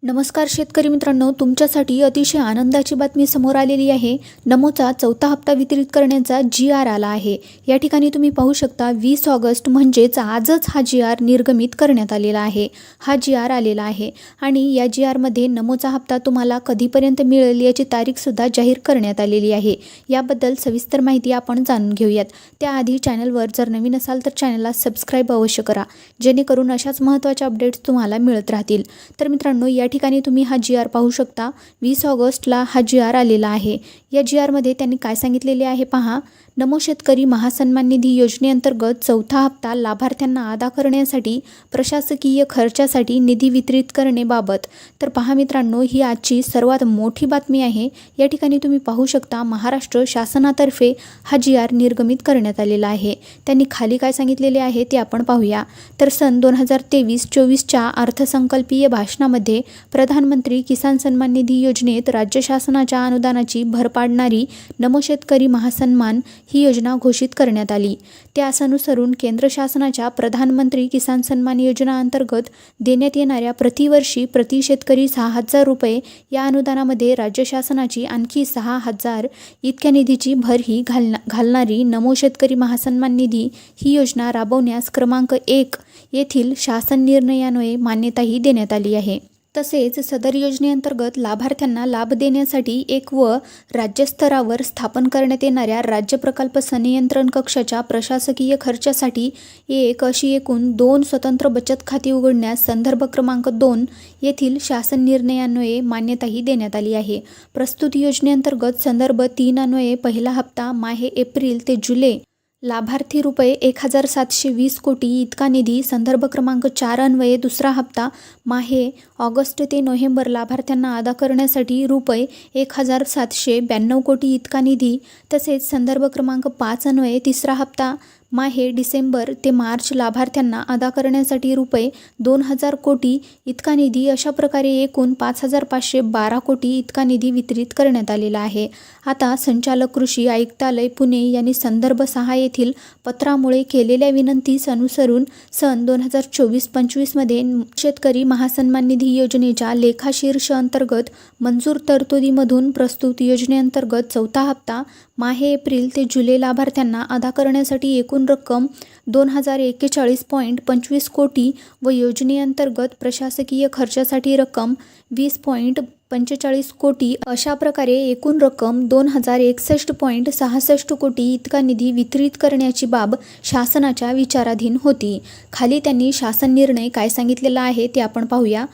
नमस्कार शेतकरी मित्रांनो, तुमच्यासाठी अतिशय आनंदाची बातमी समोर आलेली आहे। नमोचा चौथा हप्ता वितरित करण्याचा जी-आर आला आहे। या ठिकाणी तुम्ही पाहू शकता 20 ऑगस्ट म्हणजेच आजच हा जी-आर निर्गमित करण्यात आलेला आहे। हा जी-आर आलेला आहे आणि या जी-आरमध्ये नमोचा हप्ता तुम्हाला कधीपर्यंत मिळेल याची तारीख सुद्धा जाहीर करण्यात आलेली आहे। याबद्दल सविस्तर माहिती आपण जाणून घेऊयात। त्याआधी चॅनलवर जर नवीन असाल तर चॅनलला सबस्क्राइब अवश्य करा, जेणेकरून अशाच महत्त्वाच्या अपडेट्स तुम्हाला मिळत राहतील। तर मित्रांनो, या ठिकाणी तुम्ही हा जी-आर पाहू शकता। 20 ऑगस्टला हा जी-आर आलेला आहे। या जी-आरमध्ये त्यांनी काय सांगितलेले आहे पहा। नमो शेतकरी महासन्मान निधी योजनेअंतर्गत चौथा हप्ता लाभार्थ्यांना अदा करण्यासाठी प्रशासकीय खर्चासाठी निधी वितरित करण्याबाबत। तर पहा मित्रांनो, ही आजची सर्वात मोठी बातमी आहे। या ठिकाणी तुम्ही पाहू शकता महाराष्ट्र शासनातर्फे हा जी-आर निर्गमित करण्यात आलेला आहे। त्यांनी खाली काय सांगितलेले आहे ते आपण पाहूया। तर सन 2023-24च्या अर्थसंकल्पीय भाषणामध्ये प्रधानमंत्री किसान सन्मान निधी योजनेत राज्य शासनाच्या अनुदानाची भर पाडणारी नमो शेतकरी महासन्मान ही योजना घोषित करण्यात आली। त्यास अनुसरून केंद्र शासनाच्या प्रधानमंत्री किसान सन्मान योजना अंतर्गत देण्यात येणाऱ्या प्रतिवर्षी प्रति शेतकरी 6,000 रुपये या अनुदानामध्ये राज्य शासनाची आणखी 6,000 इतक्या निधीची भर ही घालणारी नमो शेतकरी महासन्मान निधी ही योजना राबवण्यास क्रमांक 1 येथील शासन निर्णयान्वये मान्यताही देण्यात आली आहे। तसेच सदर योजनेअंतर्गत लाभार्थ्यांना लाभ देण्यासाठी एक व राज्यस्तरावर स्थापन करण्यात येणाऱ्या राज्य प्रकल्प संनियंत्रण कक्षाच्या प्रशासकीय खर्चासाठी एक अशी एकूण 2 स्वतंत्र बचत खाती उघडण्यास संदर्भ क्रमांक 2 येथील शासन निर्णयान्वये मान्यताही देण्यात आली आहे। प्रस्तुत योजनेअंतर्गत संदर्भ 3 अन्वये पहिला हप्ता माहे एप्रिल ते जुलै लाभार्थी रुपये 1,720 कोटी इतका निधी, संदर्भ क्रमांक 4 अन्वये दुसरा हप्ता माहे ऑगस्ट ते नोव्हेंबर लाभार्थ्यांना अदा करण्यासाठी रुपये 1,792 कोटी इतका निधी, तसेच संदर्भ क्रमांक 5 अन्वये तिसरा हप्ता माहे डिसेंबर ते मार्च लाभार्थ्यांना अदा करण्यासाठी रुपये 2,000 कोटी इतका निधी, अशा प्रकारे एकूण 5,512 कोटी इतका निधी वितरित करण्यात आलेला आहे। आता संचालक कृषी आयुक्तालय पुणे यांनी संदर्भ 6 येथील पत्रामुळे केलेल्या विनंतीस अनुसरून सन 2024-25 मध्ये शेतकरी महासन्मान निधी योजनेच्या लेखाशीर्ष अंतर्गत मंजूर तरतुदीमधून प्रस्तुत योजनेअंतर्गत चौथा हप्ता माहे एप्रिल ते जुलै लाभार्थ्यांना अदा करण्यासाठी एकूण रक्कम 2,041.25 कोटी व योजनेअंतर्गत प्रशासकीय खर्चासाठी रक्कम 20.45 कोटी, अशा प्रकारे एकूण रक्कम 2,061.66 कोटी इतका निधी वितरित करण्याची बाब शासनाच्या विचाराधीन होती। खाली त्यांनी शासन निर्णय काय सांगितलेला आहे ते आपण पाहूया।